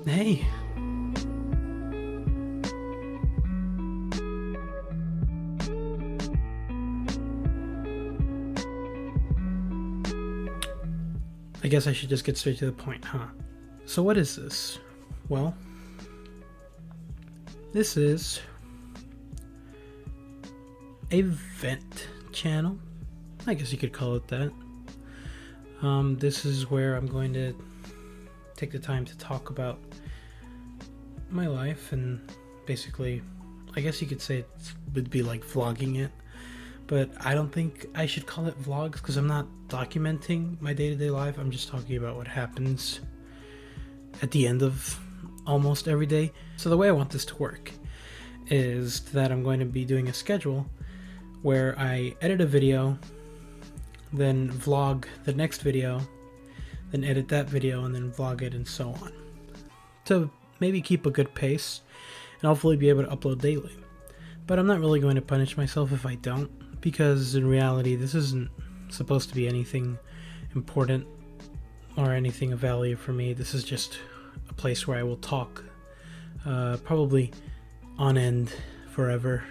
Hey. I guess I should just get straight to the point, huh? So what is this? Well, this is a vent channel. I guess you could call it that. This is where I'm going to take the time to talk about my life, and basically, I guess you could say it would be like vlogging it, but I don't think I should call it vlogs because I'm not documenting my day-to-day life. I'm just talking about what happens at the end of almost every day. So the way I want this to work is that I'm going to be doing a schedule where I edit a video, then vlog the next video, then edit that video, and then vlog it, and so on, to maybe keep a good pace and hopefully be able to upload daily. But I'm not really going to punish myself if I don't, because in reality this isn't supposed to be anything important or anything of value for me. This is just a place where I will talk probably on end forever,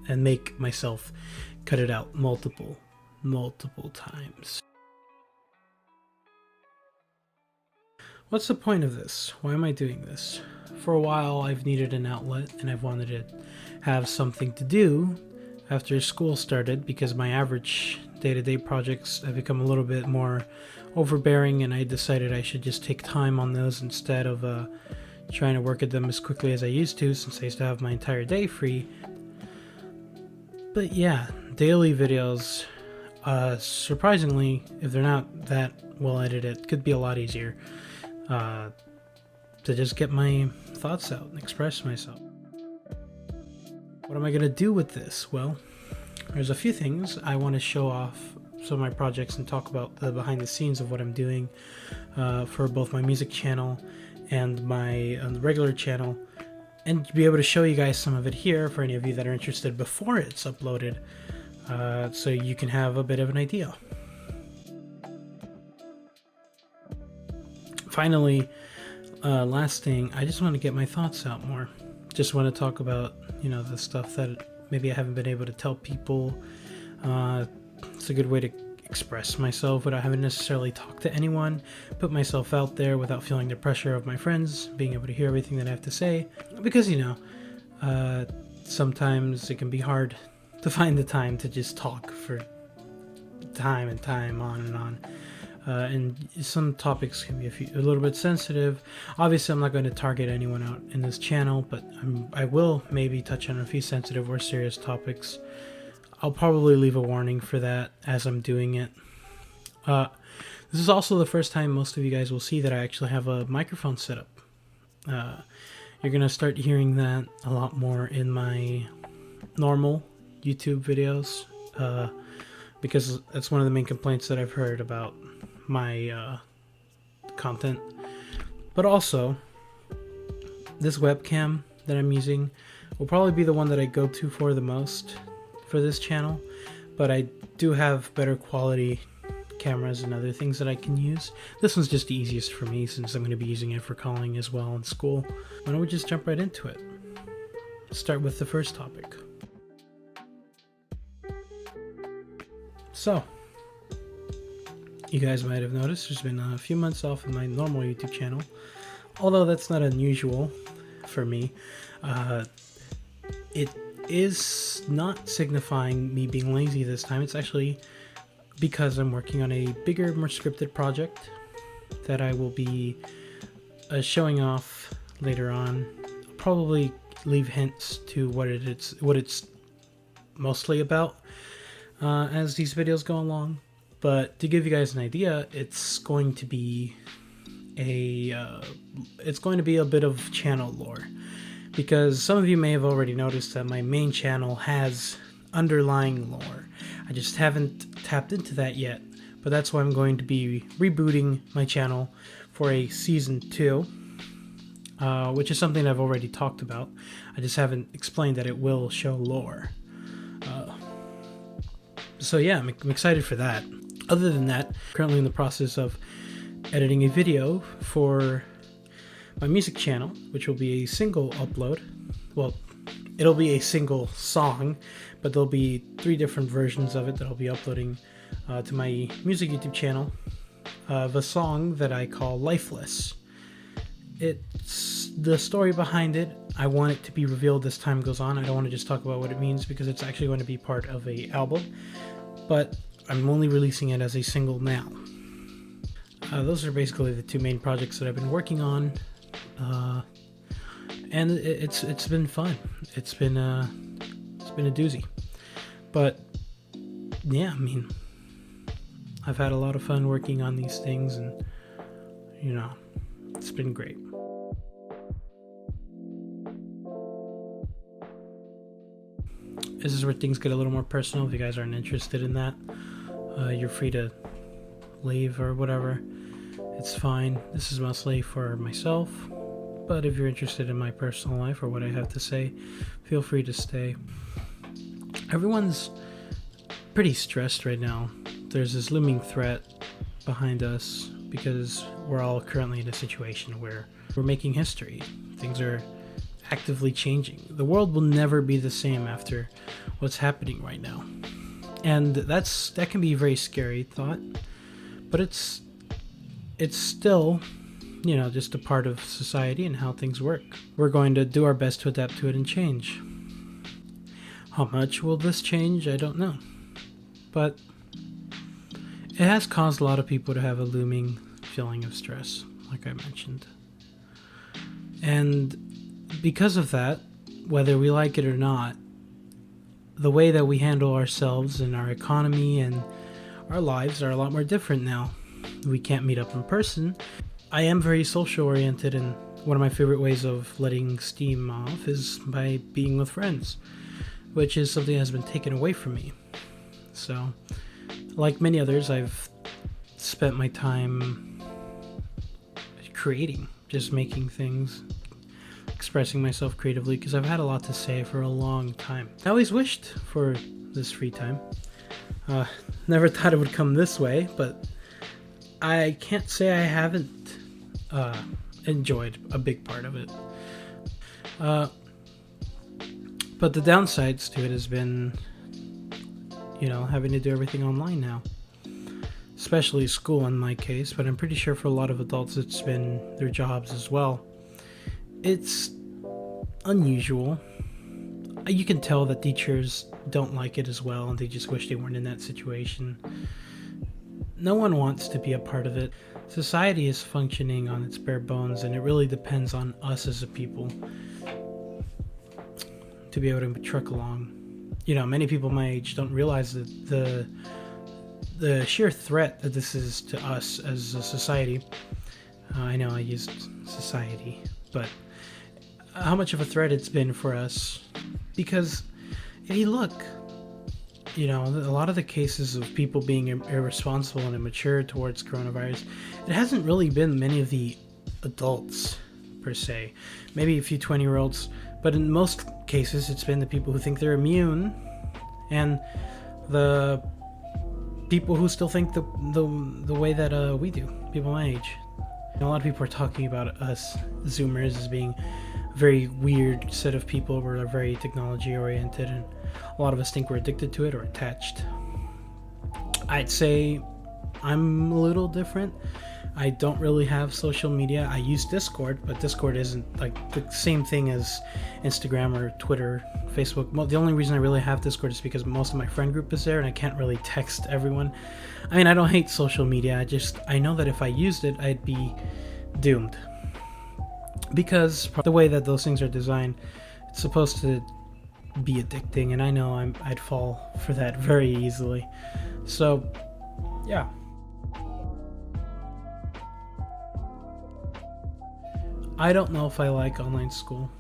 and make myself cut it out multiple times. What's the point of this? Why am I doing this? For a while I've needed an outlet, and I've wanted to have something to do after school started, because my average day-to-day projects have become a little bit more overbearing, and I decided I should just take time on those instead of trying to work at them as quickly as I used to, since I used to have my entire day free. But yeah, daily videos, surprisingly, if they're not that well edited, could be a lot easier to just get my thoughts out and express myself. What am I going to do with this? Well, there's a few things. I want to show off some of my projects and talk about the behind the scenes of what I'm doing for both my music channel and my regular channel, and be able to show you guys some of it here for any of you that are interested before it's uploaded, so you can have a bit of an idea. Finally, last thing, I just want to get my thoughts out more. Just want to talk about, the stuff that maybe I haven't been able to tell people. It's a good way to express myself without having to necessarily talk to anyone, put myself out there without feeling the pressure of my friends, being able to hear everything that I have to say, because sometimes it can be hard to find the time to just talk for time and time on and on, and some topics can be a little bit sensitive. Obviously I'm not going to target anyone out in this channel, but I will maybe touch on a few sensitive or serious topics. I'll probably leave a warning for that as I'm doing it. This is also the first time most of you guys will see that I actually have a microphone set up. You're going to start hearing that a lot more in my normal YouTube videos, because that's one of the main complaints that I've heard about my content. But also, this webcam that I'm using will probably be the one that I go to for the most for this channel, but I do have better quality cameras and other things that I can use. This one's just the easiest for me since I'm going to be using it for calling as well in school. Why don't we just jump right into it? Start with the first topic. So, you guys might have noticed there's been a few months off in my normal YouTube channel, although that's not unusual for me. It is not signifying me being lazy this time. It's actually because I'm working on a bigger, more scripted project that I will be showing off later on. I'll probably leave hints to what it's mostly about as these videos go along. But to give you guys an idea, it's going to be a bit of channel lore, because some of you may have already noticed that my main channel has underlying lore. I just haven't tapped into that yet, but that's why I'm going to be rebooting my channel for a season 2, which is something I've already talked about. I just haven't explained that it will show lore. So yeah, I'm excited for that. Other than that, currently in the process of editing a video for my music channel, which will be a single upload. Well, it'll be a single song, but there'll be 3 different versions of it that I'll be uploading to my music YouTube channel of a song that I call Lifeless. It's the story behind it. I want it to be revealed as time goes on. I don't want to just talk about what it means because it's actually going to be part of a album, but I'm only releasing it as a single now. Those are basically the 2 main projects that I've been working on, and it's been fun. It's been a doozy, but yeah, I mean, I've had a lot of fun working on these things, and it's been great. This is where things get a little more personal. If you guys aren't interested in that, you're free to leave or whatever. It's fine. This is mostly for myself, but if you're interested in my personal life or what I have to say, feel free to stay. Everyone's pretty stressed right now. There's this looming threat behind us because we're all currently in a situation where we're making history. Things are actively changing. The world will never be the same after what's happening right now. And that can be a very scary thought, but it's still, just a part of society and how things work. We're going to do our best to adapt to it and change. How much will this change? I don't know. But it has caused a lot of people to have a looming feeling of stress, like I mentioned. And because of that, whether we like it or not, the way that we handle ourselves and our economy and our lives are a lot more different now. We can't meet up in person. I am very social oriented, and one of my favorite ways of letting steam off is by being with friends, which is something that has been taken away from me. So, like many others, I've spent my time creating, just making things, expressing myself creatively, because I've had a lot to say for a long time. I always wished for this free time. Never thought it would come this way, but I can't say I haven't enjoyed a big part of it. But the downsides to it has been, having to do everything online now. Especially school in my case, but I'm pretty sure for a lot of adults it's been their jobs as well. It's unusual. You can tell that teachers don't like it as well, and they just wish they weren't in that situation. No one wants to be a part of it. Society is functioning on its bare bones, and it really depends on us as a people to be able to truck along. Many people my age don't realize that the sheer threat that this is to us as a society. I know I used society, but how much of a threat it's been for us. Because if you look, a lot of the cases of people being irresponsible and immature towards coronavirus, it hasn't really been many of the adults per se. Maybe a few 20-year-olds, but in most cases it's been the people who think they're immune and the people who still think the way that we do, people my age. A lot of people are talking about us Zoomers as being a very weird set of people. We're very technology oriented, and a lot of us think we're addicted to it or attached. I'd say I'm a little different. I don't really have social media. I use Discord, but Discord isn't like the same thing as Instagram or Twitter, Facebook. Well, the only reason I really have Discord is because most of my friend group is there, and I can't really text everyone. I mean, I don't hate social media. I know that if I used it, I'd be doomed. Because the way that those things are designed, it's supposed to be addicting, and I know I'd fall for that very easily. So, yeah. I don't know if I like online school.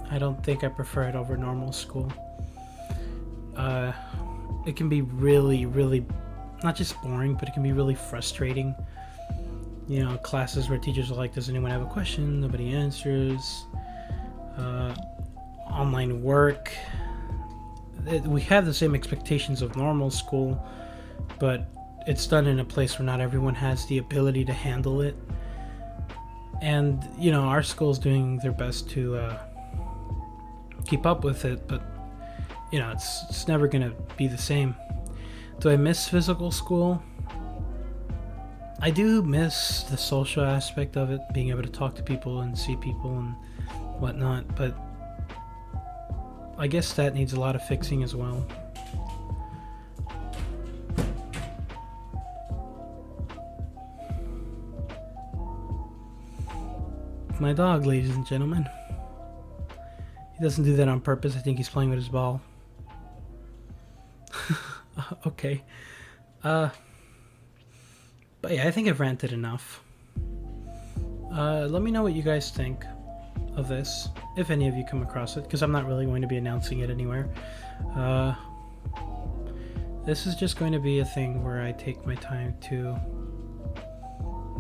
I don't think I prefer it over normal school. It can be really, really, not just boring, but it can be really frustrating. Classes where teachers are like, does anyone have a question? Nobody answers. Online work. We have the same expectations of normal school, but it's done in a place where not everyone has the ability to handle it. And you know, our school's doing their best to keep up with it, but you know, it's never gonna be the same. Do I miss physical school? I do miss the social aspect of it, being able to talk to people and see people and whatnot, but I guess that needs a lot of fixing as well. My dog, ladies and gentlemen. He doesn't do that on purpose. I think he's playing with his ball. Okay. But yeah, I think I've ranted enough. Let me know what you guys think of this, if any of you come across it, because I'm not really going to be announcing it anywhere. This is just going to be a thing where I take my time to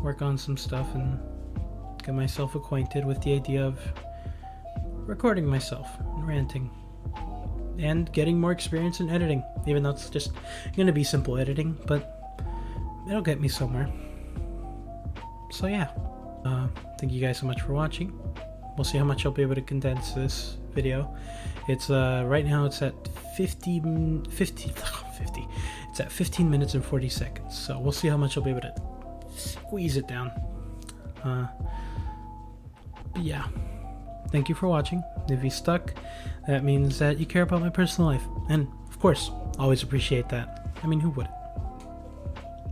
work on some stuff and get myself acquainted with the idea of recording myself and ranting and getting more experience in editing, even though it's just going to be simple editing, but it'll get me somewhere. So yeah, thank you guys so much for watching. We'll see how much I'll be able to condense this video. It's right now it's at 50. It's at 15 minutes and 40 seconds. So we'll see how much I'll be able to squeeze it down. But yeah, thank you for watching. If you stuck, that means that you care about my personal life, and of course, always appreciate that. I mean, who wouldn't?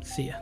See ya.